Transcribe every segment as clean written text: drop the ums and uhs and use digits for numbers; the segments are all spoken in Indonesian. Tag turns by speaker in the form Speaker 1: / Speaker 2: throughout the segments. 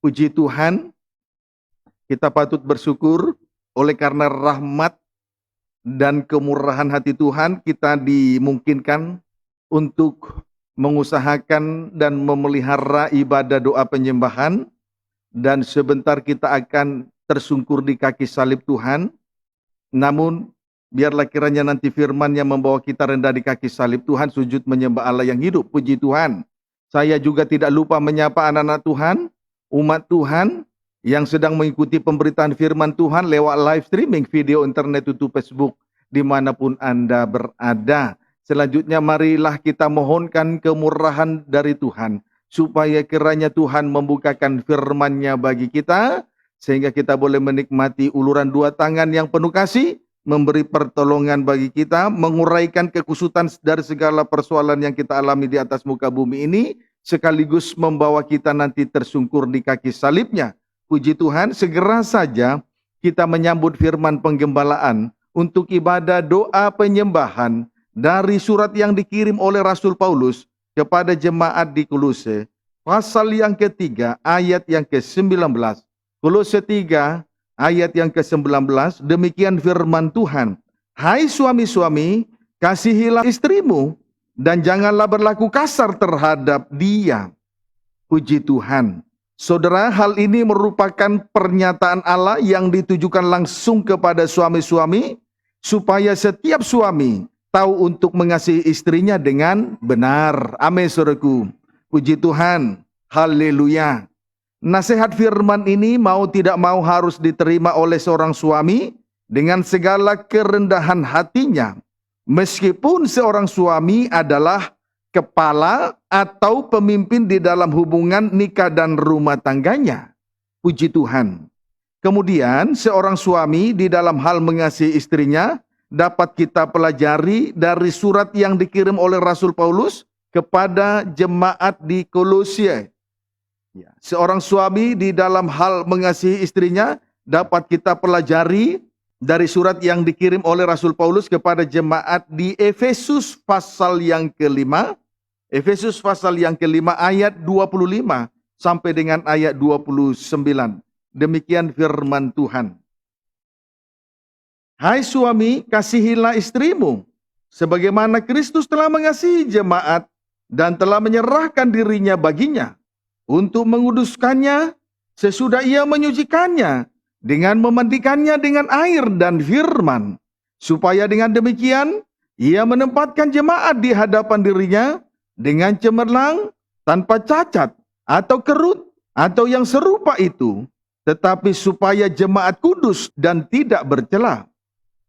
Speaker 1: Puji Tuhan, kita patut bersyukur oleh karena rahmat dan kemurahan hati Tuhan, kita dimungkinkan untuk mengusahakan dan memelihara ibadah doa penyembahan, dan sebentar kita akan tersungkur di kaki salib Tuhan. Namun biarlah kiranya nanti firman yang membawa kita rendah di kaki salib Tuhan, sujud menyembah Allah yang hidup. Puji Tuhan. Saya juga tidak lupa menyapa anak-anak Tuhan, umat Tuhan yang sedang mengikuti pemberitaan firman Tuhan lewat live streaming video internet, YouTube, Facebook, dimanapun Anda berada. Selanjutnya marilah kita mohonkan kemurahan dari Tuhan, supaya kiranya Tuhan membukakan firman-Nya bagi kita, sehingga kita boleh menikmati uluran dua tangan yang penuh kasih, memberi pertolongan bagi kita, menguraikan kekusutan dari segala persoalan yang kita alami di atas muka bumi ini, sekaligus membawa kita nanti tersungkur di kaki salibnya. Puji Tuhan, segera saja kita menyambut firman penggembalaan untuk ibadah doa penyembahan dari surat yang dikirim oleh Rasul Paulus kepada jemaat di Kolose, pasal yang ketiga, ayat yang ke-19. Kolose 3, ayat yang ke-19, demikian firman Tuhan. Hai suami-suami, kasihilah istrimu, dan janganlah berlaku kasar terhadap dia. Puji Tuhan. Saudara, hal ini merupakan pernyataan Allah yang ditujukan langsung kepada suami-suami, supaya setiap suami tahu untuk mengasihi istrinya dengan benar. Amin, saudaraku. Puji Tuhan. Haleluya. Nasihat firman ini mau tidak mau harus diterima oleh seorang suami dengan segala kerendahan hatinya. Meskipun seorang suami adalah kepala atau pemimpin di dalam hubungan nikah dan rumah tangganya. Puji Tuhan. Kemudian seorang suami di dalam hal mengasihi istrinya dapat kita pelajari dari surat yang dikirim oleh Rasul Paulus kepada jemaat di Kolose. Seorang suami di dalam hal mengasihi istrinya dapat kita pelajari dari surat yang dikirim oleh Rasul Paulus kepada jemaat di Efesus pasal yang kelima. Efesus pasal yang kelima ayat 25 sampai dengan ayat 29. Demikian firman Tuhan. Hai suami, kasihilah istrimu, sebagaimana Kristus telah mengasihi jemaat dan telah menyerahkan dirinya baginya, untuk menguduskannya sesudah ia menyucikannya dengan memandikannya dengan air dan firman, supaya dengan demikian ia menempatkan jemaat di hadapan dirinya dengan cemerlang, tanpa cacat atau kerut atau yang serupa itu, tetapi supaya jemaat kudus dan tidak bercela.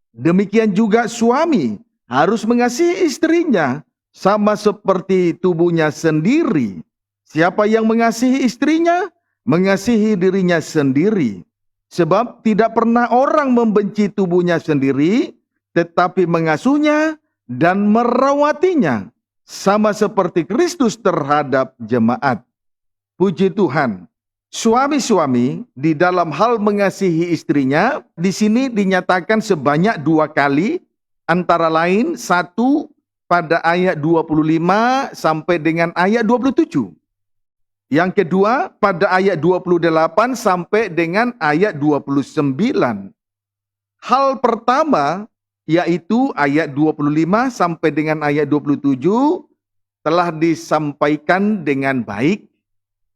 Speaker 1: Demikian juga suami harus mengasihi istrinya sama seperti tubuhnya sendiri. Siapa yang mengasihi istrinya, mengasihi dirinya sendiri. Sebab tidak pernah orang membenci tubuhnya sendiri, tetapi mengasuhnya dan merawatinya, sama seperti Kristus terhadap jemaat. Puji Tuhan. Suami-suami di dalam hal mengasihi istrinya, di sini dinyatakan sebanyak 2 kali, antara lain 1 pada ayat 25 sampai dengan ayat 27. Yang kedua pada ayat 28 sampai dengan ayat 29. Hal pertama yaitu ayat 25 sampai dengan ayat 27 telah disampaikan dengan baik.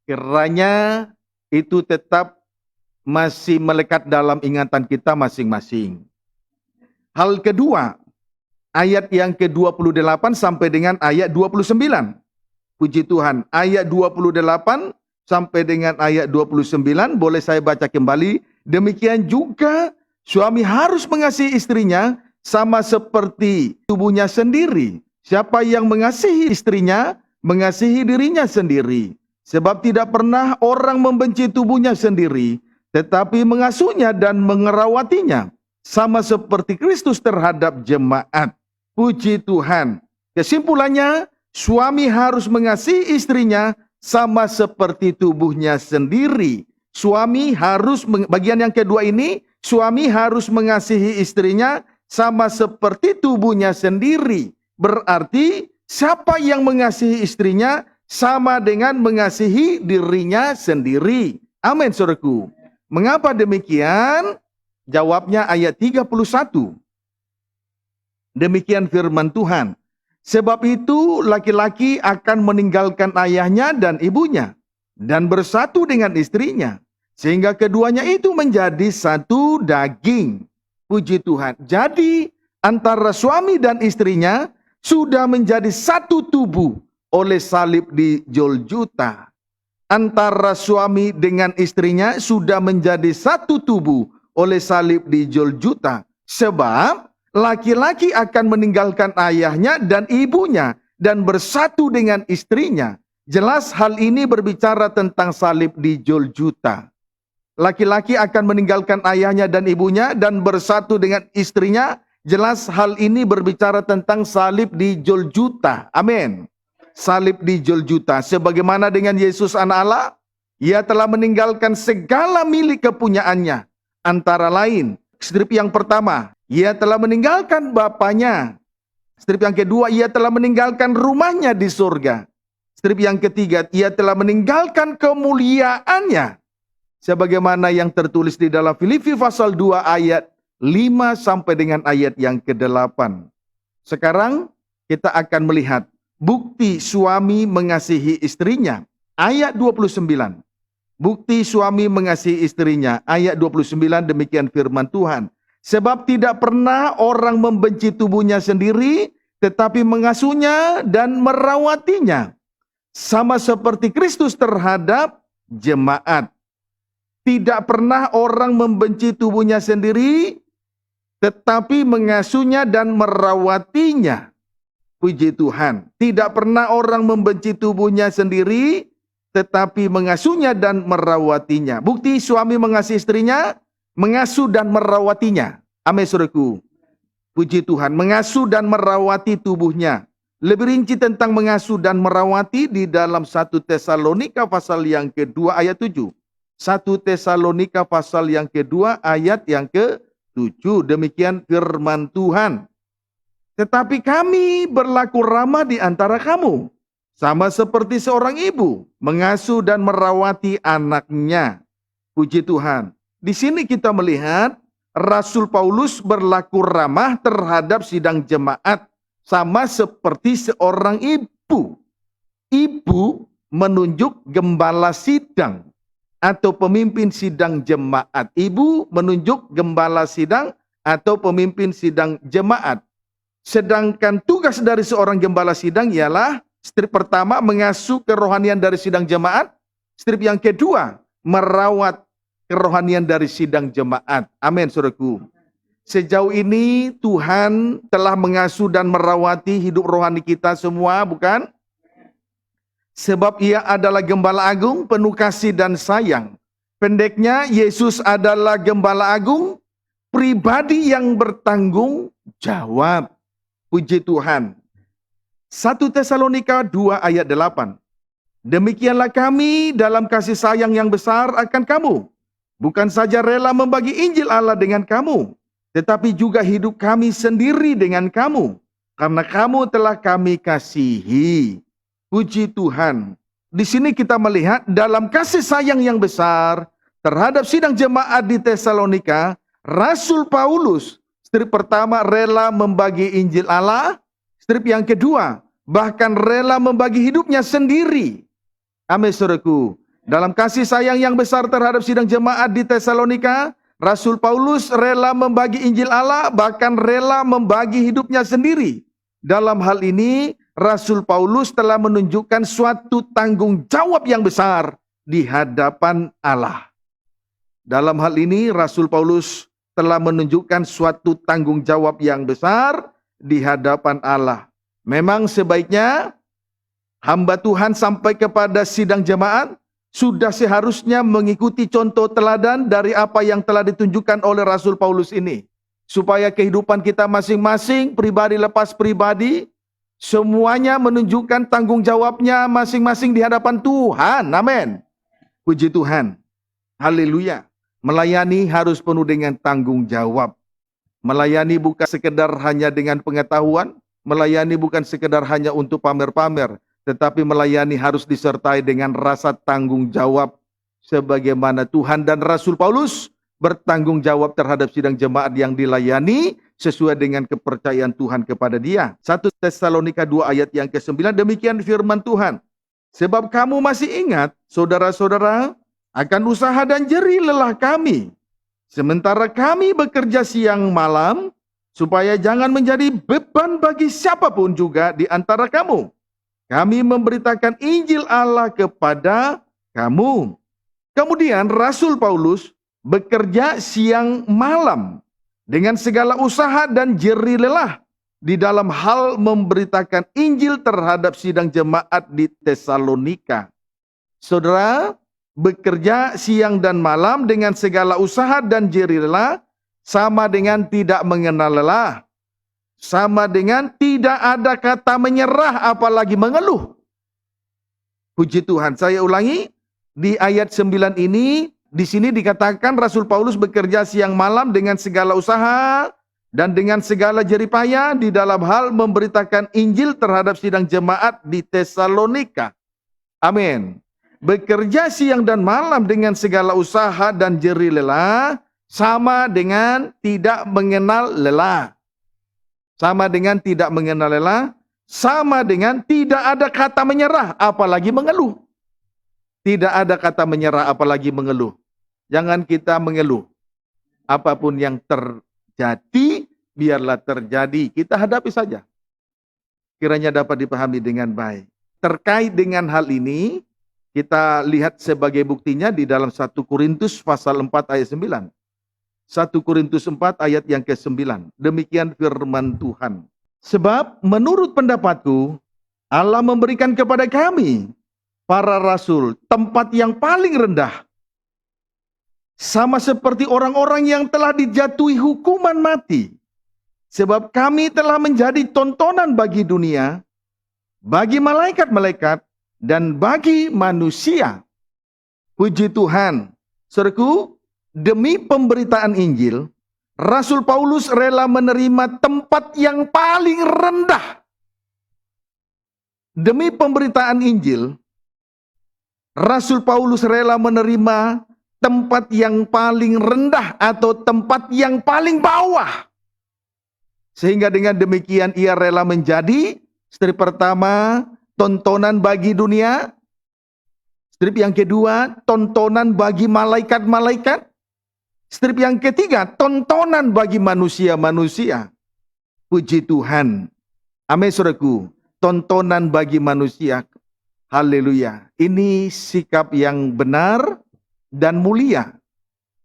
Speaker 1: Kiranya itu tetap masih melekat dalam ingatan kita masing-masing. Hal kedua, ayat yang ke-28 sampai dengan ayat 29. Puji Tuhan, ayat 28 sampai dengan ayat 29 boleh saya baca kembali. Demikian juga suami harus mengasihi istrinya sama seperti tubuhnya sendiri. Siapa yang mengasihi istrinya, mengasihi dirinya sendiri. Sebab tidak pernah orang membenci tubuhnya sendiri, tetapi mengasuhnya dan mengerawatinya, sama seperti Kristus terhadap jemaat. Puji Tuhan. Kesimpulannya, suami harus mengasihi istrinya sama seperti tubuhnya sendiri. Suami harus, bagian yang kedua ini, suami harus mengasihi istrinya sama seperti tubuhnya sendiri. Berarti siapa yang mengasihi istrinya sama dengan mengasihi dirinya sendiri. Amin, saudaraku. Mengapa demikian? Jawabnya ayat 31. Demikian firman Tuhan. Sebab itu laki-laki akan meninggalkan ayahnya dan ibunya dan bersatu dengan istrinya, sehingga keduanya itu menjadi satu daging. Puji Tuhan. Jadi antara suami dan istrinya sudah menjadi satu tubuh oleh salib di Golgota. Antara suami dengan istrinya sudah menjadi satu tubuh oleh salib di Golgota. Sebab laki-laki akan meninggalkan ayahnya dan ibunya dan bersatu dengan istrinya. Jelas hal ini berbicara tentang salib di Golgota. Laki-laki akan meninggalkan ayahnya dan ibunya dan bersatu dengan istrinya. Jelas hal ini berbicara tentang salib di Golgota. Amin. Salib di Golgota. Sebagaimana dengan Yesus anak Allah, ia telah meninggalkan segala milik kepunyaannya. Antara lain, strip yang pertama, ia telah meninggalkan bapaknya. Strip yang kedua, ia telah meninggalkan rumahnya di surga. Strip yang ketiga, ia telah meninggalkan kemuliaannya. Sebagaimana yang tertulis di dalam Filipi pasal 2 ayat 5 sampai dengan ayat yang ke-8. Sekarang kita akan melihat bukti suami mengasihi istrinya. Ayat 29. Bukti suami mengasihi istrinya. Ayat 29 demikian firman Tuhan. Sebab tidak pernah orang membenci tubuhnya sendiri, tetapi mengasuhnya dan merawatinya. Sama seperti Kristus terhadap jemaat. Tidak pernah orang membenci tubuhnya sendiri, tetapi mengasuhnya dan merawatinya. Puji Tuhan. Tidak pernah orang membenci tubuhnya sendiri, tetapi mengasuhnya dan merawatinya. Bukti suami mengasihi istrinya, mengasuh dan merawatinya. Amin, saudaraku. Puji Tuhan. Mengasuh dan merawati tubuhnya. Lebih rinci tentang mengasuh dan merawati di dalam 1 Tesalonika pasal yang kedua ayat 7. 1 Tesalonika pasal yang kedua ayat yang ke-7. Demikian firman Tuhan. Tetapi kami berlaku ramah di antara kamu, sama seperti seorang ibu mengasuh dan merawati anaknya. Puji Tuhan. Di sini kita melihat Rasul Paulus berlaku ramah terhadap sidang jemaat, sama seperti seorang ibu. Ibu menunjuk gembala sidang atau pemimpin sidang jemaat. Ibu menunjuk gembala sidang atau pemimpin sidang jemaat. Sedangkan tugas dari seorang gembala sidang ialah strip pertama mengasuh kerohanian dari sidang jemaat. Strip yang kedua merawat kerohanian dari sidang jemaat. Amin, saudaraku. Sejauh ini Tuhan telah mengasuh dan merawati hidup rohani kita semua, bukan? Sebab ia adalah gembala agung, penuh kasih dan sayang. Pendeknya, Yesus adalah gembala agung, pribadi yang bertanggung jawab. Puji Tuhan. 1 Tesalonika 2 ayat 8. Demikianlah kami dalam kasih sayang yang besar akan kamu. Bukan saja rela membagi Injil Allah dengan kamu, tetapi juga hidup kami sendiri dengan kamu. Karena kamu telah kami kasihi. Puji Tuhan. Di sini kita melihat dalam kasih sayang yang besar terhadap sidang jemaat di Tesalonika, Rasul Paulus, strip pertama rela membagi Injil Allah, strip yang kedua bahkan rela membagi hidupnya sendiri. Amin, saudaraku. Dalam kasih sayang yang besar terhadap sidang jemaat di Tesalonika, Rasul Paulus rela membagi Injil Allah, bahkan rela membagi hidupnya sendiri. Dalam hal ini, Rasul Paulus telah menunjukkan suatu tanggung jawab yang besar di hadapan Allah. Dalam hal ini, Rasul Paulus telah menunjukkan suatu tanggung jawab yang besar di hadapan Allah. Memang sebaiknya hamba Tuhan sampai kepada sidang jemaat sudah seharusnya mengikuti contoh teladan dari apa yang telah ditunjukkan oleh Rasul Paulus ini. Supaya kehidupan kita masing-masing, pribadi lepas pribadi, semuanya menunjukkan tanggung jawabnya masing-masing di hadapan Tuhan. Amin. Puji Tuhan. Haleluya. Melayani harus penuh dengan tanggung jawab. Melayani bukan sekedar hanya dengan pengetahuan. Melayani bukan sekedar hanya untuk pamer-pamer. Tetapi melayani harus disertai dengan rasa tanggung jawab. sebagaimana Tuhan dan Rasul Paulus bertanggung jawab terhadap sidang jemaat yang dilayani sesuai dengan kepercayaan Tuhan kepada dia. 1 Tesalonika 2 ayat yang ke-9, demikian firman Tuhan. Sebab kamu masih ingat, saudara-saudara, akan usaha dan jerih lelah kami. Sementara kami bekerja siang malam, supaya jangan menjadi beban bagi siapapun juga di antara kamu. Kami memberitakan Injil Allah kepada kamu. Kemudian Rasul Paulus bekerja siang malam dengan segala usaha dan jerih lelah di dalam hal memberitakan Injil terhadap sidang jemaat di Tesalonika. Saudara, bekerja siang dan malam dengan segala usaha dan jerih lelah sama dengan tidak mengenal lelah. Sama dengan tidak ada kata menyerah apalagi mengeluh. Puji Tuhan, saya ulangi, di ayat 9 ini, di sini dikatakan Rasul Paulus bekerja siang malam dengan segala usaha dan dengan segala jerih payah di dalam hal memberitakan Injil terhadap sidang jemaat di Tesalonika. Amin. Bekerja siang dan malam dengan segala usaha dan jerih lelah sama dengan tidak mengenal lelah. Sama dengan tidak mengenal lelah, sama dengan tidak ada kata menyerah apalagi mengeluh. Tidak ada kata menyerah apalagi mengeluh. Jangan kita mengeluh. Apapun yang terjadi, biarlah terjadi. Kita hadapi saja. Kiranya dapat dipahami dengan baik. Terkait dengan hal ini, kita lihat sebagai buktinya di dalam 1 Korintus pasal 4 ayat 9. 1 Korintus 4 ayat yang ke-9. Demikian firman Tuhan. Sebab menurut pendapatku, Allah memberikan kepada kami, para rasul, tempat yang paling rendah. Sama seperti orang-orang yang telah dijatuhi hukuman mati. Sebab kami telah menjadi tontonan bagi dunia, bagi malaikat-malaikat, dan bagi manusia. Puji Tuhan. Saudaraku, demi pemberitaan Injil, Rasul Paulus rela menerima tempat yang paling rendah. Demi pemberitaan Injil, Rasul Paulus rela menerima tempat yang paling rendah atau tempat yang paling bawah. Sehingga dengan demikian ia rela menjadi, strip pertama, tontonan bagi dunia. Strip yang kedua, tontonan bagi malaikat-malaikat. Strip yang ketiga, tontonan bagi manusia-manusia. Puji Tuhan. Amin, saudaraku. Tontonan bagi manusia. Haleluya. Ini sikap yang benar dan mulia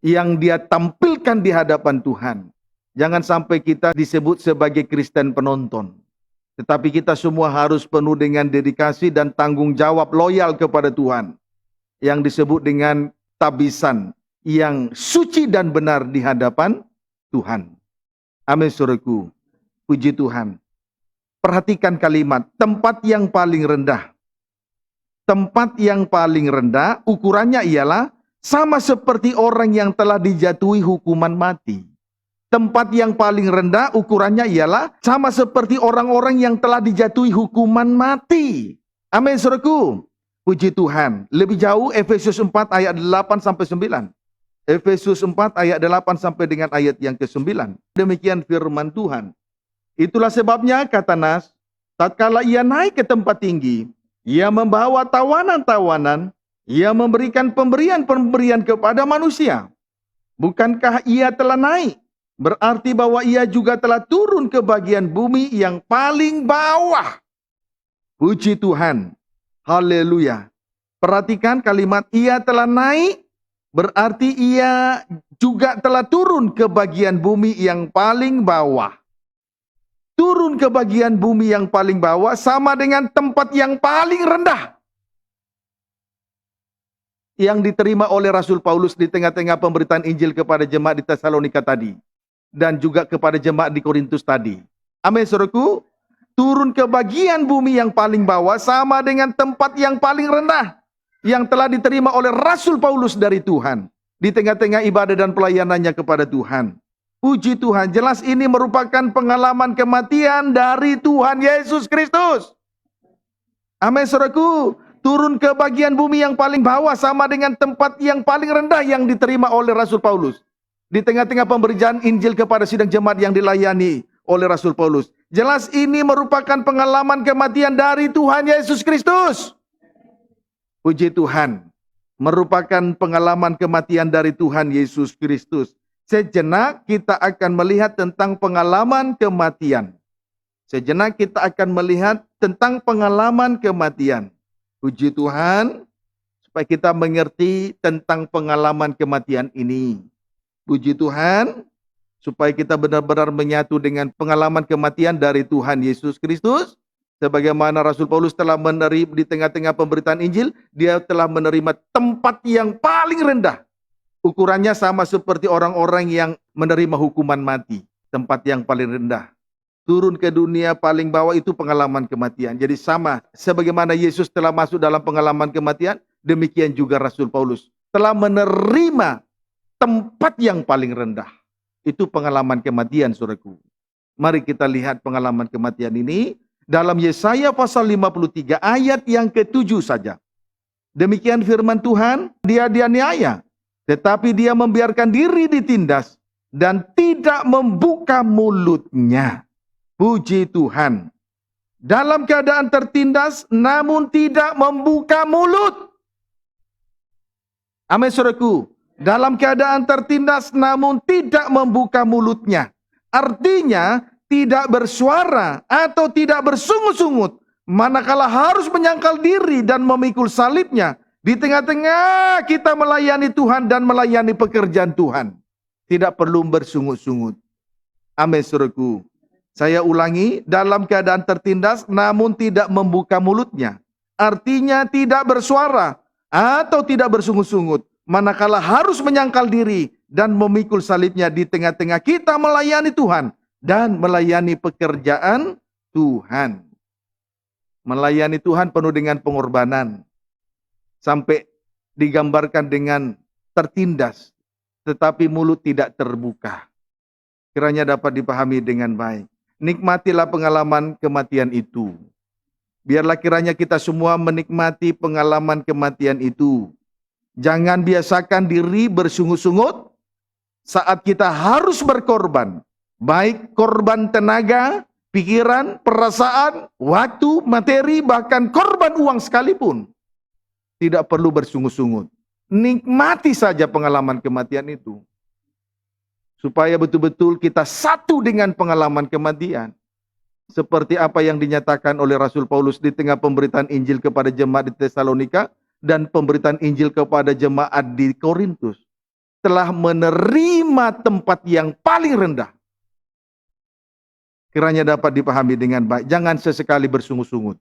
Speaker 1: yang dia tampilkan di hadapan Tuhan. Jangan sampai kita disebut sebagai Kristen penonton. Tetapi kita semua harus penuh dengan dedikasi dan tanggung jawab loyal kepada Tuhan. Yang disebut dengan tabisan yang suci dan benar di hadapan Tuhan. Amin, saudaraku. Puji Tuhan. Perhatikan kalimat, tempat yang paling rendah. Tempat yang paling rendah, ukurannya ialah sama seperti orang yang telah dijatuhi hukuman mati. Tempat yang paling rendah, ukurannya ialah sama seperti orang-orang yang telah dijatuhi hukuman mati. Amin, saudaraku. Puji Tuhan. Lebih jauh, Efesus 4 ayat 8-9. Efesus 4 ayat 8 sampai dengan ayat yang ke-9. Demikian firman Tuhan. Itulah sebabnya, kata Nas, tatkala ia naik ke tempat tinggi, ia membawa tawanan-tawanan, ia memberikan pemberian-pemberian kepada manusia. Bukankah ia telah naik? Berarti bahwa ia juga telah turun ke bagian bumi yang paling bawah. Puji Tuhan. Haleluya. Perhatikan kalimat ia telah naik. Berarti ia juga telah turun ke bagian bumi yang paling bawah. Turun ke bagian bumi yang paling bawah sama dengan tempat yang paling rendah. Yang diterima oleh Rasul Paulus di tengah-tengah pemberitaan Injil kepada jemaat di Tesalonika tadi. Dan juga kepada jemaat di Korintus tadi. Amin, saudaraku. Turun ke bagian bumi yang paling bawah sama dengan tempat yang paling rendah. Yang telah diterima oleh Rasul Paulus dari Tuhan. Di tengah-tengah ibadah dan pelayanannya kepada Tuhan. Puji Tuhan, jelas ini merupakan pengalaman kematian dari Tuhan Yesus Kristus. Amin, saudaraku. turun ke bagian bumi yang paling bawah sama dengan tempat yang paling rendah yang diterima oleh Rasul Paulus. Di tengah-tengah pemberitaan Injil kepada sidang jemaat yang dilayani oleh Rasul Paulus. Jelas ini merupakan pengalaman kematian dari Tuhan Yesus Kristus. Puji Tuhan, merupakan pengalaman kematian dari Tuhan Yesus Kristus. Sejenak kita akan melihat tentang pengalaman kematian. Sejenak kita akan melihat tentang pengalaman kematian. Puji Tuhan, supaya kita mengerti tentang pengalaman kematian ini. Puji Tuhan, supaya kita benar-benar menyatu dengan pengalaman kematian dari Tuhan Yesus Kristus. Sebagaimana Rasul Paulus telah menerima di tengah-tengah pemberitaan Injil, dia telah menerima tempat yang paling rendah. Ukurannya sama seperti orang-orang yang menerima hukuman mati. Tempat yang paling rendah. Turun ke dunia paling bawah itu pengalaman kematian. Jadi sama, sebagaimana Yesus telah masuk dalam pengalaman kematian, demikian juga Rasul Paulus telah menerima tempat yang paling rendah. Itu pengalaman kematian, saudaraku. Mari kita lihat pengalaman kematian ini dalam Yesaya pasal 53 ayat yang ke-7 saja. Demikian firman Tuhan, dia dianiaya, tetapi dia membiarkan diri ditindas dan tidak membuka mulutnya. Puji Tuhan. Dalam keadaan tertindas namun tidak membuka mulut. Amin, saudaraku. Dalam keadaan tertindas namun tidak membuka mulutnya. Artinya tidak bersuara atau tidak bersungut-sungut. Manakala harus menyangkal diri dan memikul salibnya. Di tengah-tengah kita melayani Tuhan dan melayani pekerjaan Tuhan. Tidak perlu bersungut-sungut. Amin, saudaraku. Saya ulangi, dalam keadaan tertindas namun tidak membuka mulutnya. Artinya tidak bersuara atau tidak bersungut-sungut. Manakala harus menyangkal diri dan memikul salibnya di tengah-tengah kita melayani Tuhan dan melayani pekerjaan Tuhan. Melayani Tuhan penuh dengan pengorbanan. Sampai digambarkan dengan tertindas, tetapi mulut tidak terbuka. Kiranya dapat dipahami dengan baik. Nikmatilah pengalaman kematian itu. Biarlah kiranya kita semua menikmati pengalaman kematian itu. Jangan biasakan diri bersungut-sungut saat kita harus berkorban. Baik korban tenaga, pikiran, perasaan, waktu, materi, bahkan korban uang sekalipun. Tidak perlu bersungut-sungut. Nikmati saja pengalaman kematian itu. Supaya betul-betul kita satu dengan pengalaman kematian. Seperti apa yang dinyatakan oleh Rasul Paulus di tengah pemberitaan Injil kepada jemaat di Tesalonika dan pemberitaan Injil kepada jemaat di Korintus. Telah menerima tempat yang paling rendah. Kiranya dapat dipahami dengan baik. Jangan sesekali bersungut-sungut.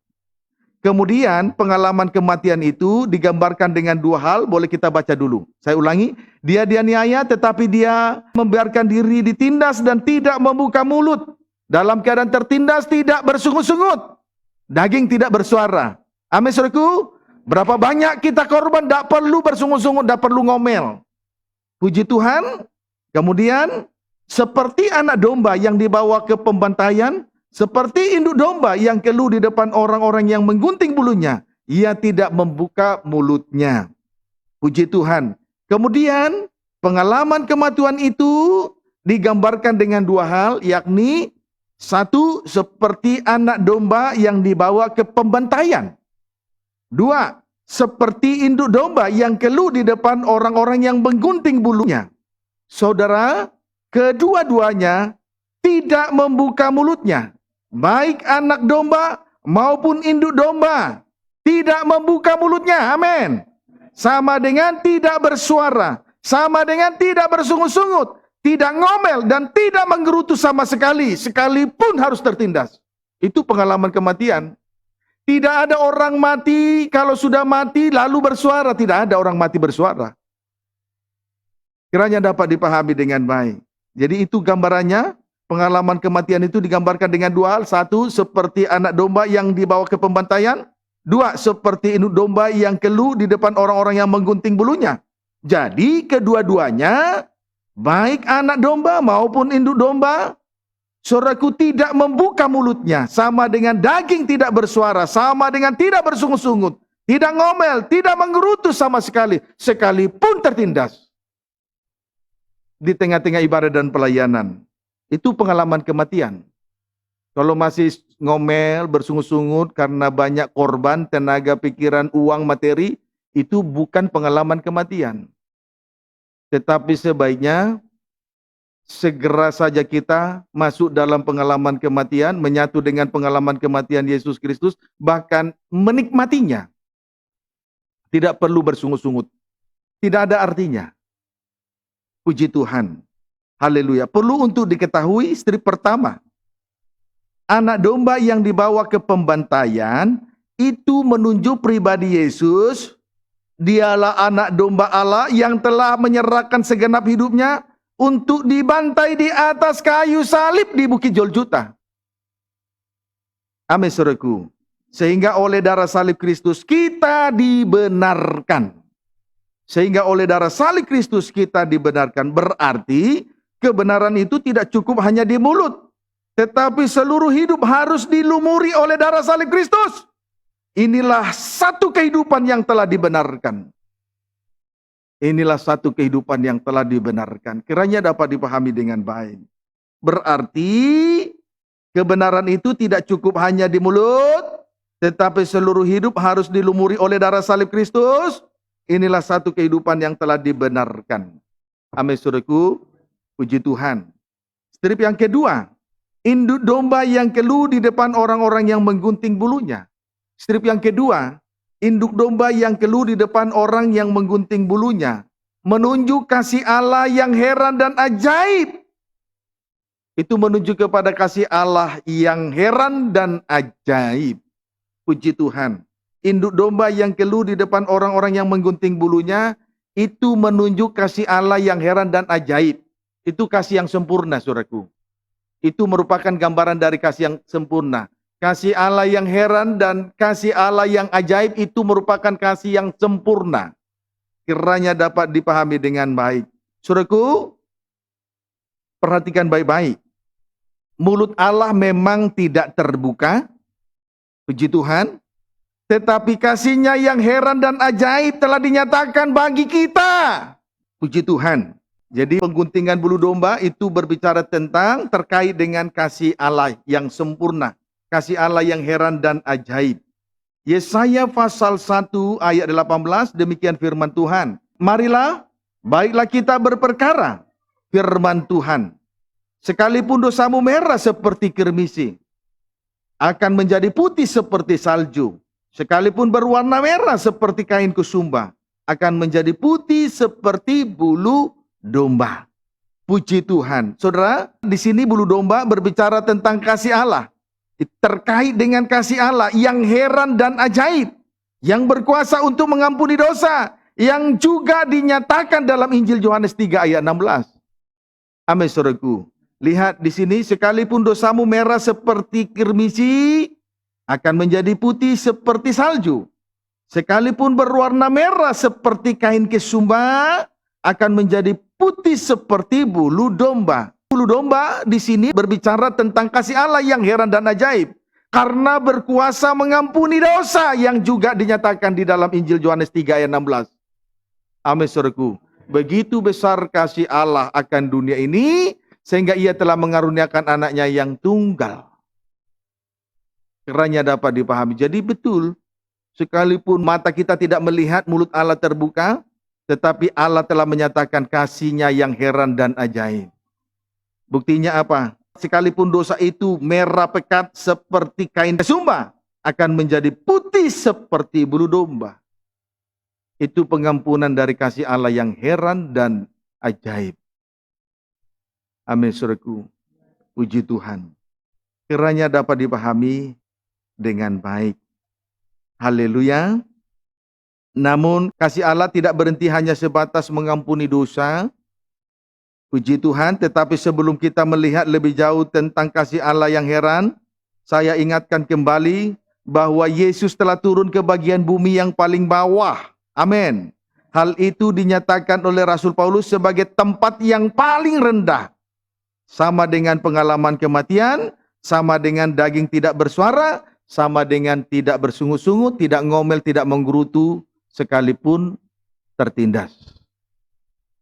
Speaker 1: Kemudian pengalaman kematian itu digambarkan dengan dua hal, boleh kita baca dulu. Saya ulangi, dia dianiaya tetapi dia membiarkan diri ditindas dan tidak membuka mulut. Dalam keadaan tertindas tidak bersungut-sungut. Daging tidak bersuara. Amin, saudaraku. Berapa banyak kita korban tidak perlu bersungut-sungut, tidak perlu ngomel. Puji Tuhan. Kemudian seperti anak domba yang dibawa ke pembantaian, seperti induk domba yang keluh di depan orang-orang yang menggunting bulunya, ia tidak membuka mulutnya. Puji Tuhan. Kemudian pengalaman kematian itu digambarkan dengan dua hal, yakni satu, seperti anak domba yang dibawa ke pembantaian. Dua, seperti induk domba yang keluh di depan orang-orang yang menggunting bulunya. Saudara, kedua-duanya tidak membuka mulutnya. Baik anak domba maupun induk domba tidak membuka mulutnya. Amin. Sama dengan tidak bersuara, sama dengan tidak bersungut-sungut, tidak ngomel dan tidak menggerutu sama sekali, sekalipun harus tertindas. Itu pengalaman kematian. Tidak ada orang mati kalau sudah mati lalu bersuara, tidak ada orang mati bersuara. Kiranya dapat dipahami dengan baik. Jadi itu gambarannya. Pengalaman kematian itu digambarkan dengan dua hal. Satu, seperti anak domba yang dibawa ke pembantaian. Dua, seperti induk domba yang keluh di depan orang-orang yang menggunting bulunya. Jadi kedua-duanya, baik anak domba maupun induk domba, saudaraku, tidak membuka mulutnya. Sama dengan daging tidak bersuara, sama dengan tidak bersungut-sungut. tidak ngomel, tidak menggerutu sama sekali, sekalipun tertindas di tengah-tengah ibadah dan pelayanan. Itu pengalaman kematian. Kalau masih ngomel, bersungut-sungut karena banyak korban, tenaga, pikiran, uang, materi, itu bukan pengalaman kematian. Tetapi sebaiknya segera saja kita masuk dalam pengalaman kematian, menyatu dengan pengalaman kematian Yesus Kristus, bahkan menikmatinya. Tidak perlu bersungut-sungut. Tidak ada artinya. Puji Tuhan. Haleluya. Perlu untuk diketahui strip pertama. Anak domba yang dibawa ke pembantaian itu menunjuk pribadi Yesus. Dialah anak domba Allah yang telah menyerahkan segenap hidupnya untuk dibantai di atas kayu salib di Bukit Golgota. Amin, saudaraku. Sehingga oleh darah salib Kristus kita dibenarkan. Sehingga oleh darah salib Kristus kita dibenarkan. Berarti kebenaran itu tidak cukup hanya di mulut, tetapi seluruh hidup harus dilumuri oleh darah salib Kristus. Inilah satu kehidupan yang telah dibenarkan. Inilah satu kehidupan yang telah dibenarkan. Kiranya dapat dipahami dengan baik. Berarti kebenaran itu tidak cukup hanya di mulut, tetapi seluruh hidup harus dilumuri oleh darah salib Kristus. Inilah satu kehidupan yang telah dibenarkan. Amin, saudaraku. Puji Tuhan. Strip yang kedua. Induk domba yang keluh di depan orang-orang yang menggunting bulunya. Strip yang kedua. Induk domba yang keluh di depan orang yang menggunting bulunya. Menunjuk kasih Allah yang heran dan ajaib. Itu menunjuk kepada kasih Allah yang heran dan ajaib. Puji Tuhan. Induk domba yang keluh di depan orang-orang yang menggunting bulunya. Itu menunjuk kasih Allah yang heran dan ajaib. Itu kasih yang sempurna, saudaraku. Itu merupakan gambaran dari kasih yang sempurna. Kasih Allah yang heran dan kasih Allah yang ajaib itu merupakan kasih yang sempurna. Kiranya dapat dipahami dengan baik. Saudaraku, perhatikan baik-baik. Mulut Allah memang tidak terbuka. Puji Tuhan. Tetapi kasih-Nya yang heran dan ajaib telah dinyatakan bagi kita. Puji Tuhan. Jadi pengguntingan bulu domba itu berbicara tentang terkait dengan kasih Allah yang sempurna. Kasih Allah yang heran dan ajaib. Yesaya pasal 1 ayat 18 demikian firman Tuhan. Marilah, baiklah kita berperkara firman Tuhan. Sekalipun dosamu merah seperti kirmisi, akan menjadi putih seperti salju. Sekalipun berwarna merah seperti kain kusumba, akan menjadi putih seperti bulu domba. Puji Tuhan. Saudara, di sini bulu domba berbicara tentang kasih Allah. Terkait dengan kasih Allah yang heran dan ajaib. Yang berkuasa untuk mengampuni dosa. Yang juga dinyatakan dalam Injil Yohanes 3 ayat 16. Amin, saudaraku. Lihat di sini, sekalipun dosamu merah seperti kirmisi, akan menjadi putih seperti salju. Sekalipun berwarna merah seperti kain kesumba, akan menjadi putih seperti bulu domba. Bulu domba di sini berbicara tentang kasih Allah yang heran dan ajaib. Karena berkuasa mengampuni dosa yang juga dinyatakan di dalam Injil Yohanes 3 ayat 16. Amin, saudaraku. Begitu besar kasih Allah akan dunia ini, sehingga ia telah mengaruniakan anaknya yang tunggal. Kiranya dapat dipahami. Jadi betul, sekalipun mata kita tidak melihat, mulut Allah terbuka, tetapi Allah telah menyatakan kasih-Nya yang heran dan ajaib. Buktinya apa? Sekalipun dosa itu merah pekat seperti kain kesumba, akan menjadi putih seperti bulu domba. Itu pengampunan dari kasih Allah yang heran dan ajaib. Amin, saudaraku. Puji Tuhan. Kiranya dapat dipahami dengan baik. Haleluya. Namun kasih Allah tidak berhenti hanya sebatas mengampuni dosa. Puji Tuhan, tetapi sebelum kita melihat lebih jauh tentang kasih Allah yang heran, saya ingatkan kembali bahwa Yesus telah turun ke bagian bumi yang paling bawah. Amin. Hal itu dinyatakan oleh Rasul Paulus sebagai tempat yang paling rendah. Sama dengan pengalaman kematian, sama dengan daging tidak bersuara, sama dengan tidak bersungut-sungut, tidak ngomel, tidak menggerutu, sekalipun tertindas.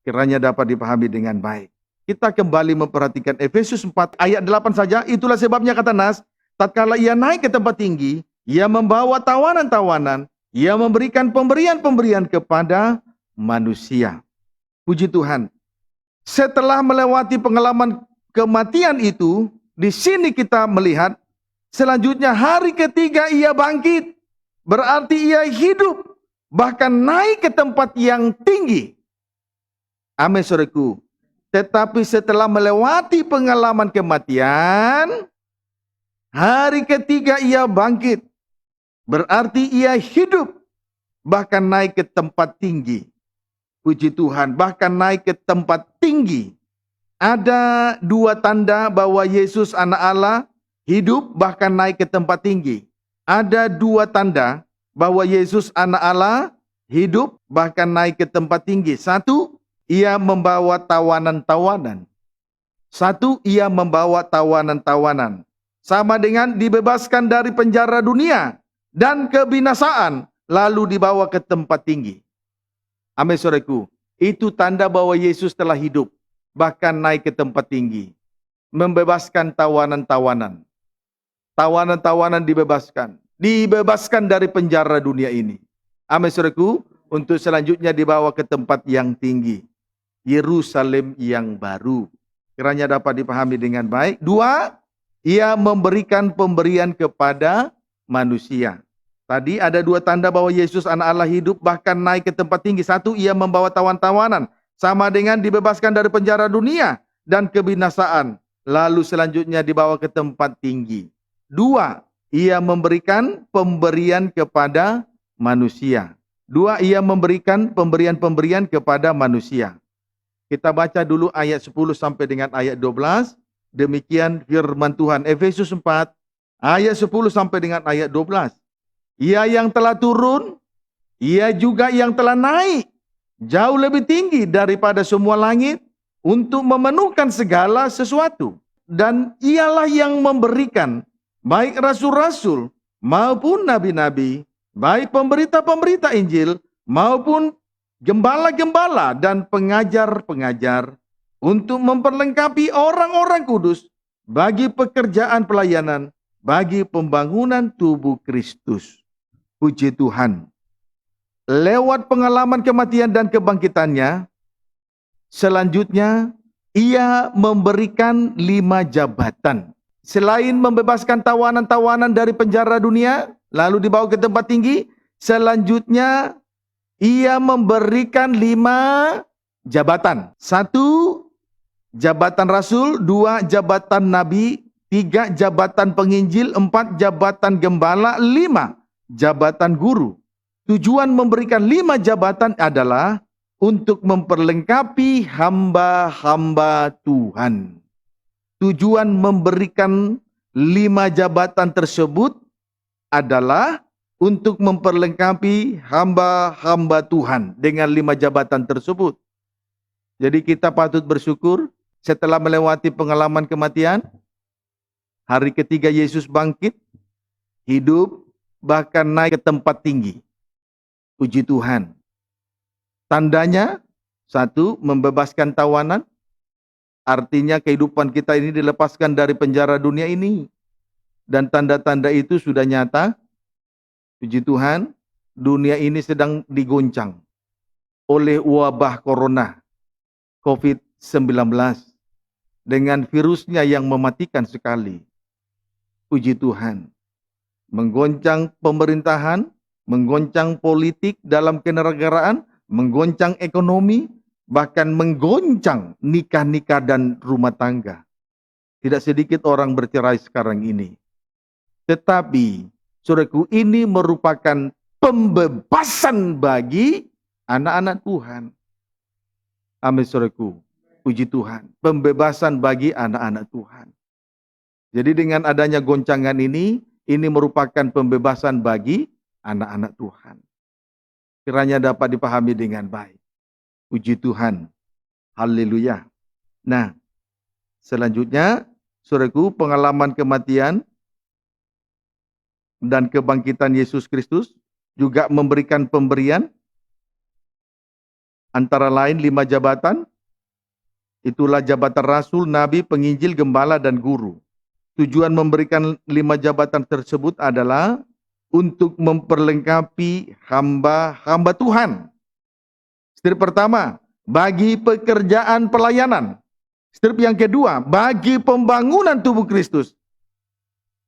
Speaker 1: Kiranya dapat dipahami dengan baik. Kita kembali memperhatikan Efesus 4 ayat 8 saja. Itulah sebabnya kata Nas, tatkala ia naik ke tempat tinggi, ia membawa tawanan-tawanan, ia memberikan pemberian-pemberian kepada manusia. Puji Tuhan. Setelah melewati pengalaman kematian itu, di sini kita melihat selanjutnya hari ketiga ia bangkit. Berarti ia hidup, bahkan naik ke tempat yang tinggi. Amin, saudaraku. Tetapi setelah melewati pengalaman kematian, hari ketiga ia bangkit. Berarti ia hidup, bahkan naik ke tempat tinggi. Puji Tuhan, bahkan naik ke tempat tinggi. Ada dua tanda bahwa Yesus anak Allah hidup bahkan naik ke tempat tinggi. Ada dua tanda bahwa Yesus anak Allah hidup bahkan naik ke tempat tinggi. Satu, ia membawa tawanan-tawanan. Satu, ia membawa tawanan-tawanan. Sama dengan dibebaskan dari penjara dunia dan kebinasaan, lalu dibawa ke tempat tinggi. Amin, saudaraku. Itu tanda bahwa Yesus telah hidup, bahkan naik ke tempat tinggi. Membebaskan tawanan-tawanan. Tawanan-tawanan dibebaskan. Dibebaskan dari penjara dunia ini. Amin, saudaraku. Untuk selanjutnya dibawa ke tempat yang tinggi. Yerusalem yang baru. Kiranya dapat dipahami dengan baik. Dua, ia memberikan pemberian kepada manusia. Tadi ada dua tanda bahwa Yesus anak Allah hidup bahkan naik ke tempat tinggi. Satu, ia membawa tawanan-tawanan. Sama dengan dibebaskan dari penjara dunia dan kebinasaan. Lalu selanjutnya dibawa ke tempat tinggi. Dua, ia memberikan pemberian kepada manusia. Dua, ia memberikan pemberian-pemberian kepada manusia. Kita baca dulu ayat 10 sampai dengan ayat 12. Demikian firman Tuhan. Efesus 4 ayat 10 sampai dengan ayat 12. Ia yang telah turun, ia juga yang telah naik jauh lebih tinggi daripada semua langit untuk memenuhkan segala sesuatu. Dan ialah yang memberikan baik rasul-rasul maupun nabi-nabi, baik pemberita-pemberita Injil maupun gembala-gembala dan pengajar-pengajar untuk memperlengkapi orang-orang kudus bagi pekerjaan pelayanan, bagi pembangunan tubuh Kristus. Puji Tuhan. Lewat pengalaman kematian dan kebangkitannya, selanjutnya ia memberikan 5 jabatan. Selain membebaskan tawanan-tawanan dari penjara dunia, lalu dibawa ke tempat tinggi, selanjutnya ia memberikan 5 jabatan. 1, jabatan rasul. 2, jabatan nabi. 3, jabatan penginjil. 4, jabatan gembala. 5, jabatan guru. Tujuan memberikan 5 jabatan adalah untuk memperlengkapi hamba-hamba Tuhan. Tujuan memberikan 5 jabatan tersebut adalah untuk memperlengkapi hamba-hamba Tuhan dengan 5 jabatan tersebut. Jadi kita patut bersyukur setelah melewati pengalaman kematian, hari ketiga Yesus bangkit, hidup, bahkan naik ke tempat tinggi. Puji Tuhan. Tandanya, 1, membebaskan tawanan. Artinya kehidupan kita ini dilepaskan dari penjara dunia ini. Dan tanda-tanda itu sudah nyata. Puji Tuhan, dunia ini sedang digoncang oleh wabah corona COVID-19 dengan virusnya yang mematikan sekali. Puji Tuhan. Menggoncang pemerintahan, menggoncang politik dalam kenegaraan, menggoncang ekonomi, bahkan menggoncang nikah-nikah dan rumah tangga. Tidak sedikit orang bercerai sekarang ini. Tetapi saudaraku, ini merupakan pembebasan bagi anak-anak Tuhan. Amin, saudaraku. Puji Tuhan. Pembebasan bagi anak-anak Tuhan. Jadi dengan adanya goncangan ini merupakan pembebasan bagi anak-anak Tuhan. Kiranya dapat dipahami dengan baik. Puji Tuhan. Haleluya. Nah, selanjutnya, saudaraku, pengalaman kematian dan kebangkitan Yesus Kristus, juga memberikan pemberian, antara lain 5 jabatan. Itulah jabatan Rasul, Nabi, Penginjil, Gembala, dan Guru. Tujuan memberikan 5 jabatan tersebut adalah untuk memperlengkapi hamba-hamba Tuhan. Strip pertama, bagi pekerjaan pelayanan. Strip yang kedua, bagi pembangunan tubuh Kristus.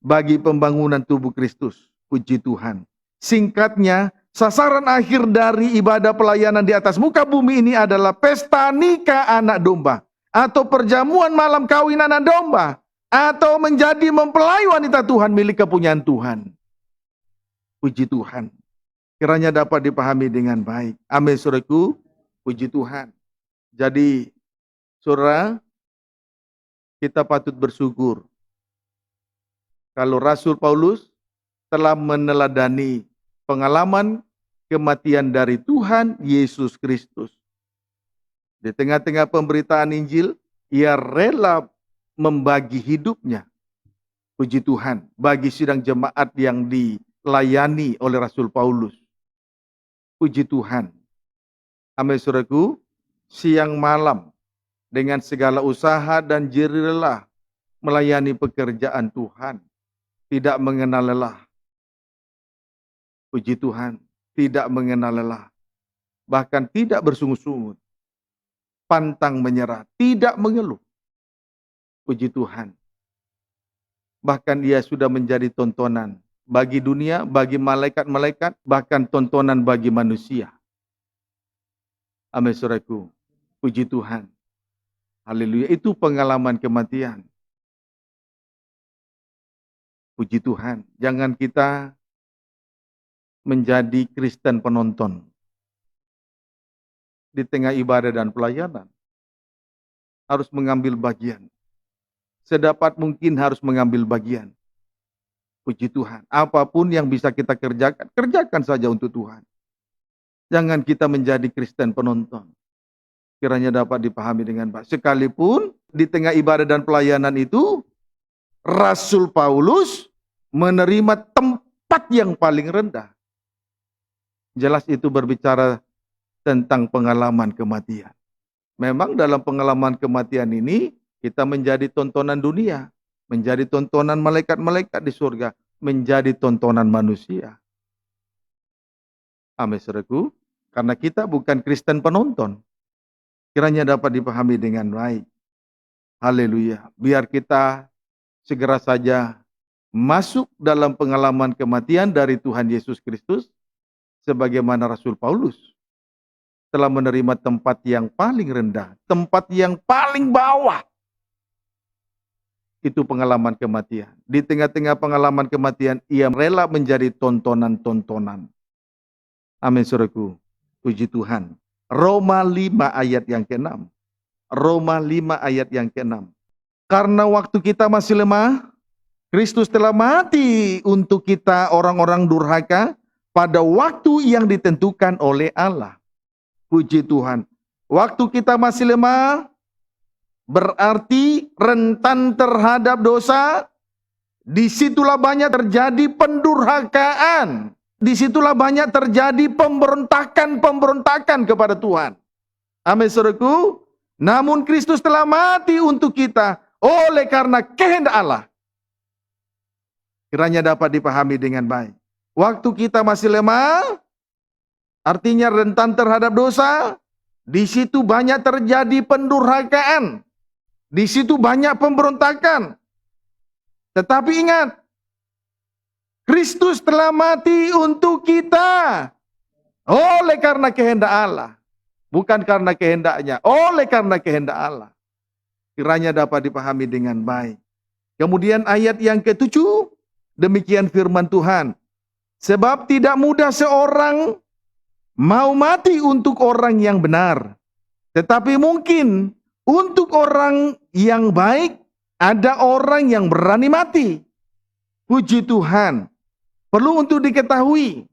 Speaker 1: Bagi pembangunan tubuh Kristus. Puji Tuhan. Singkatnya, sasaran akhir dari ibadah pelayanan di atas muka bumi ini adalah pesta nikah anak domba, atau perjamuan malam kawin anak domba, atau menjadi mempelai wanita Tuhan milik kepunyaan Tuhan. Puji Tuhan. Kiranya dapat dipahami dengan baik. Amin, saudaraku. Puji Tuhan. Jadi, saudara, kita patut bersyukur kalau Rasul Paulus telah meneladani pengalaman kematian dari Tuhan Yesus Kristus. Di tengah-tengah pemberitaan Injil, ia rela membagi hidupnya. Puji Tuhan, bagi sidang jemaat yang dilayani oleh Rasul Paulus. Puji Tuhan. Amin, saudaraku. Siang malam, dengan segala usaha dan jerih lelah, melayani pekerjaan Tuhan. Tidak mengenal lelah. Puji Tuhan, tidak mengenal lelah. Bahkan tidak bersungut-sungut. Pantang menyerah, tidak mengeluh. Puji Tuhan. Bahkan ia sudah menjadi tontonan bagi dunia, bagi malaikat-malaikat, bahkan tontonan bagi manusia. Amin, saudaraku. Puji Tuhan. Haleluya. Itu pengalaman kematian. Puji Tuhan. Jangan kita menjadi Kristen penonton di tengah ibadah dan pelayanan. Harus mengambil bagian. Sedapat mungkin harus mengambil bagian. Puji Tuhan. Apapun yang bisa kita kerjakan, kerjakan saja untuk Tuhan. Jangan kita menjadi Kristen penonton. Kiranya dapat dipahami dengan baik. Sekalipun di tengah ibadah dan pelayanan itu, Rasul Paulus menerima tempat yang paling rendah. Jelas itu berbicara tentang pengalaman kematian. Memang dalam pengalaman kematian ini, kita menjadi tontonan dunia. Menjadi tontonan malaikat-malaikat di surga. Menjadi tontonan manusia. Amin, saudaraku. Karena kita bukan Kristen penonton. Kiranya dapat dipahami dengan baik. Haleluya. Biar kita segera saja masuk dalam pengalaman kematian dari Tuhan Yesus Kristus. Sebagaimana Rasul Paulus telah menerima tempat yang paling rendah. Tempat yang paling bawah. Itu pengalaman kematian. Di tengah-tengah pengalaman kematian, ia rela menjadi tontonan-tontonan. Amin, saudaraku. Puji Tuhan. Roma 5 ayat yang ke-6. Roma 5 ayat yang ke-6. Karena waktu kita masih lemah, Kristus telah mati untuk kita orang-orang durhaka pada waktu yang ditentukan oleh Allah. Puji Tuhan. Waktu kita masih lemah, berarti rentan terhadap dosa. Disitulah banyak terjadi pendurhakaan. Disitulah banyak terjadi pemberontakan kepada Tuhan. Amin, saudaraku. Namun Kristus telah mati untuk kita oleh karena kehendak Allah. Kiranya dapat dipahami dengan baik. Waktu kita masih lemah, artinya rentan terhadap dosa. Di situ banyak terjadi pendurhakaan. Di situ banyak pemberontakan. Tetapi ingat, Kristus telah mati untuk kita. Oleh karena kehendak Allah. Bukan karena kehendaknya. Oleh karena kehendak Allah. Kiranya dapat dipahami dengan baik. Kemudian ayat yang ke-7. Demikian firman Tuhan. Sebab tidak mudah seorang mau mati untuk orang yang benar. Tetapi mungkin untuk orang yang baik ada orang yang berani mati. Puji Tuhan. Perlu untuk diketahui,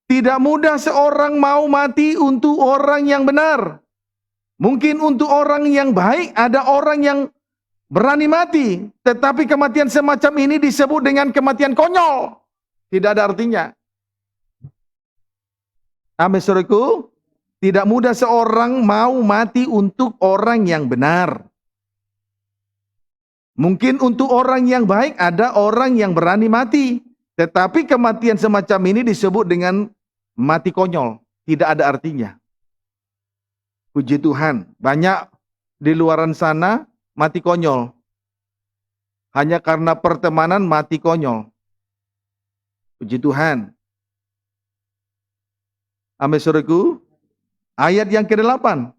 Speaker 1: tidak mudah seorang mau mati untuk orang yang benar. Mungkin untuk orang yang baik ada orang yang berani mati. Tetapi kematian semacam ini disebut dengan kematian konyol. Tidak ada artinya. Amin, saudaraku. Tidak mudah seorang mau mati untuk orang yang benar. Mungkin untuk orang yang baik ada orang yang berani mati. Tetapi kematian semacam ini disebut dengan mati konyol. Tidak ada artinya. Puji Tuhan. Banyak di luaran sana mati konyol. Hanya karena pertemanan mati konyol. Puji Tuhan. Amin, saudaraku. Ayat yang ke-8.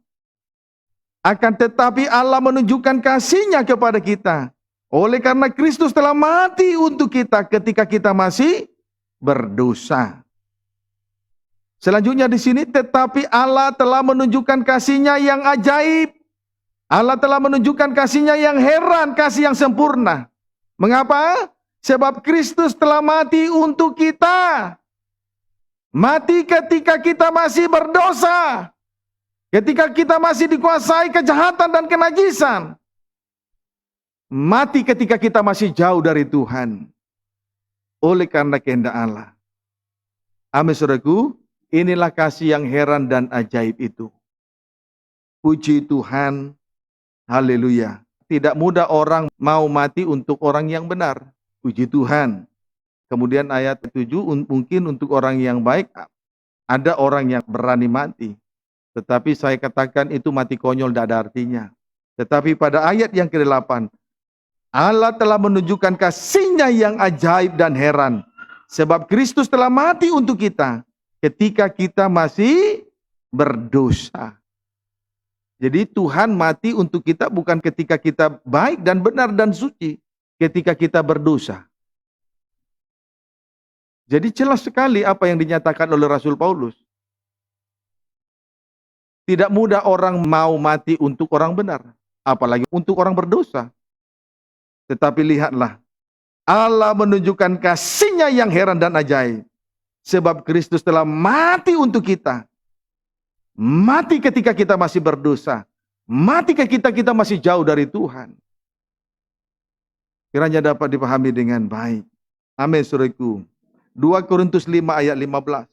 Speaker 1: Akan tetapi Allah menunjukkan kasih-Nya kepada kita. Oleh karena Kristus telah mati untuk kita ketika kita masih berdosa. Selanjutnya di sini, tetapi Allah telah menunjukkan kasih-Nya yang ajaib. Allah telah menunjukkan kasih-Nya yang heran, kasih yang sempurna. Mengapa? Sebab Kristus telah mati untuk kita. Mati ketika kita masih berdosa. Ketika kita masih dikuasai kejahatan dan kenajisan. Mati ketika kita masih jauh dari Tuhan. Oleh karena kehendak Allah. Amin, saudaraku. Inilah kasih yang heran dan ajaib itu. Puji Tuhan. Haleluya. Tidak mudah orang mau mati untuk orang yang benar. Puji Tuhan. Kemudian ayat 7, mungkin untuk orang yang baik, ada orang yang berani mati. Tetapi saya katakan itu mati konyol, tidak ada artinya. Tetapi pada ayat yang ke-8, Allah telah menunjukkan kasih-Nya yang ajaib dan heran. Sebab Kristus telah mati untuk kita ketika kita masih berdosa. Jadi Tuhan mati untuk kita bukan ketika kita baik dan benar dan suci. Ketika kita berdosa. Jadi jelas sekali apa yang dinyatakan oleh Rasul Paulus. Tidak mudah orang mau mati untuk orang benar. Apalagi untuk orang berdosa. Tetapi lihatlah. Allah menunjukkan kasih-Nya yang heran dan ajaib. Sebab Kristus telah mati untuk kita. Mati ketika kita masih berdosa. Mati ketika kita masih jauh dari Tuhan. Kiranya dapat dipahami dengan baik. Amin, saudaraku. 2 Korintus 5 ayat 15.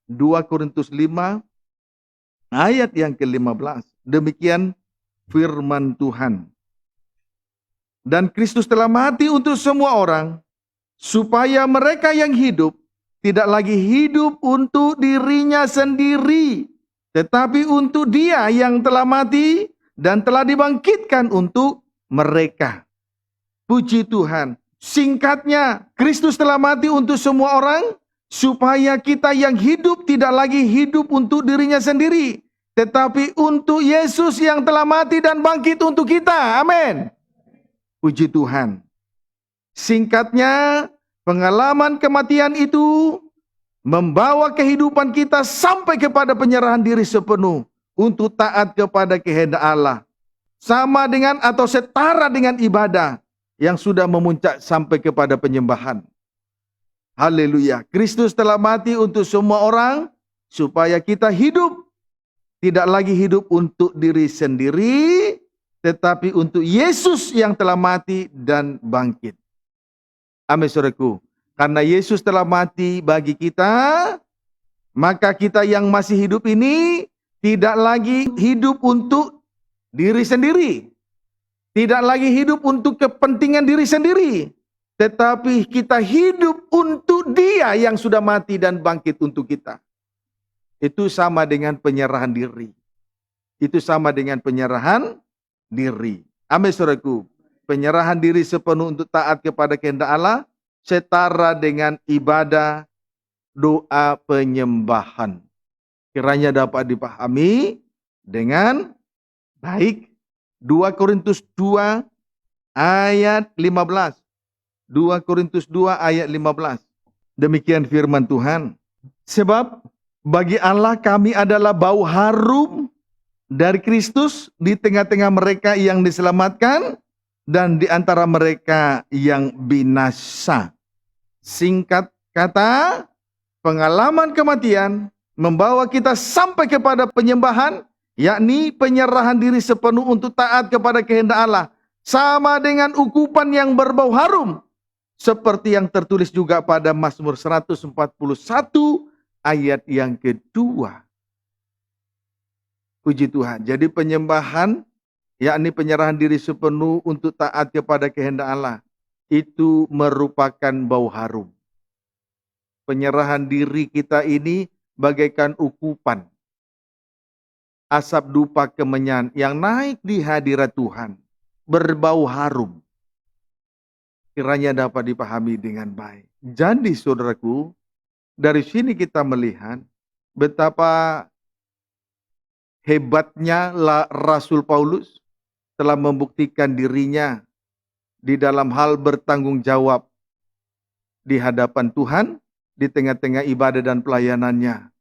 Speaker 1: 2 Korintus 5 ayat yang ke-15. Demikian firman Tuhan. Dan Kristus telah mati untuk semua orang, supaya mereka yang hidup tidak lagi hidup untuk dirinya sendiri, tetapi untuk Dia yang telah mati dan telah dibangkitkan untuk mereka. Puji Tuhan. Singkatnya, Kristus telah mati untuk semua orang, supaya kita yang hidup tidak lagi hidup untuk dirinya sendiri, tetapi untuk Yesus yang telah mati dan bangkit untuk kita. Amin. Puji Tuhan. Singkatnya, pengalaman kematian itu membawa kehidupan kita sampai kepada penyerahan diri sepenuh untuk taat kepada kehendak Allah. Sama dengan atau setara dengan ibadah yang sudah memuncak sampai kepada penyembahan. Haleluya. Kristus telah mati untuk semua orang supaya kita hidup. Tidak lagi hidup untuk diri sendiri, tetapi untuk Yesus yang telah mati dan bangkit. Amin, saudaraku. Karena Yesus telah mati bagi kita, maka kita yang masih hidup ini tidak lagi hidup untuk diri sendiri. Tidak lagi hidup untuk kepentingan diri sendiri. Tetapi kita hidup untuk Dia yang sudah mati dan bangkit untuk kita. Itu sama dengan penyerahan diri. Itu sama dengan penyerahan diri. Amin, saudaraku. Penyerahan diri sepenuh untuk taat kepada kehendak Allah setara dengan ibadah, doa, penyembahan. Kiranya dapat dipahami dengan baik. 2 Korintus 2 ayat 15. 2 Korintus 2 ayat 15. Demikian firman Tuhan. Sebab bagi Allah kami adalah bau harum dari Kristus di tengah-tengah mereka yang diselamatkan dan di antara mereka yang binasa. Singkat kata, pengalaman kematian membawa kita sampai kepada penyembahan, yakni penyerahan diri sepenuh untuk taat kepada kehendak Allah. Sama dengan ukupan yang berbau harum. Seperti yang tertulis juga pada Mazmur 141 ayat yang kedua. Puji Tuhan. Jadi penyembahan, yakni penyerahan diri sepenuh untuk taat kepada kehendak Allah, itu merupakan bau harum. Penyerahan diri kita ini bagaikan ukupan asap dupa kemenyan yang naik di hadirat Tuhan, berbau harum. Kiranya dapat dipahami dengan baik. Jadi saudaraku, dari sini kita melihat betapa hebatnya Rasul Paulus telah membuktikan dirinya di dalam hal bertanggung jawab di hadapan Tuhan di tengah-tengah ibadah dan pelayanannya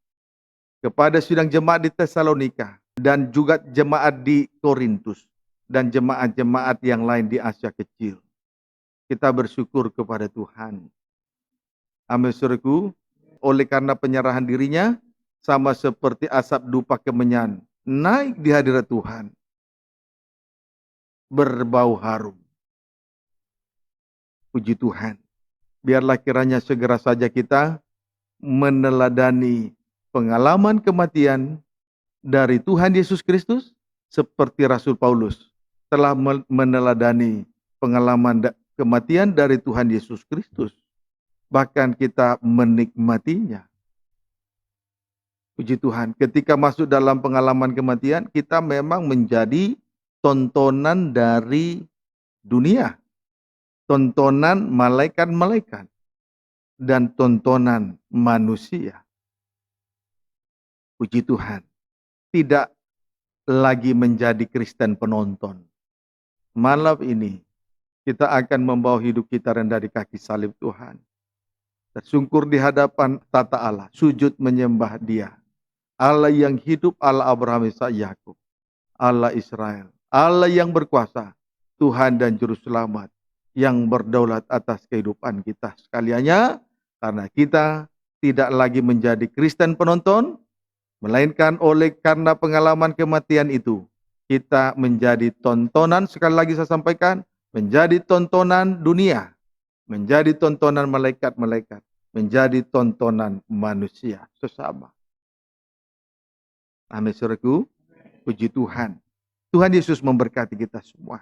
Speaker 1: kepada sidang jemaat di Tesalonika dan juga jemaat di Korintus dan jemaat-jemaat yang lain di Asia Kecil. Kita bersyukur kepada Tuhan. Amin, saudaraku. Oleh karena penyerahan dirinya sama seperti asap dupa kemenyan naik di hadirat Tuhan, berbau harum. Puji Tuhan. Biarlah kiranya segera saja kita meneladani pengalaman kematian dari Tuhan Yesus Kristus seperti Rasul Paulus telah meneladani pengalaman kematian dari Tuhan Yesus Kristus. Bahkan kita menikmatinya. Puji Tuhan, ketika masuk dalam pengalaman kematian, kita memang menjadi tontonan dari dunia. Tontonan malaikat-malaikat. Dan tontonan manusia. Puji Tuhan, tidak lagi menjadi Kristen penonton. Malam ini, kita akan membawa hidup kita rendah di kaki salib Tuhan. Tersungkur di hadapan tata Allah, sujud menyembah Dia. Allah yang hidup, Allah Abraham, Ishak, Yakub, Allah Israel, Allah yang berkuasa, Tuhan dan Juru Selamat, yang berdaulat atas kehidupan kita sekaliannya, karena kita tidak lagi menjadi Kristen penonton, melainkan oleh karena pengalaman kematian itu, kita menjadi tontonan, sekali lagi saya sampaikan, menjadi tontonan dunia, menjadi tontonan malaikat-malaikat, menjadi tontonan manusia sesama. Amin, saudaraku. Puji Tuhan. Tuhan Yesus memberkati kita semua.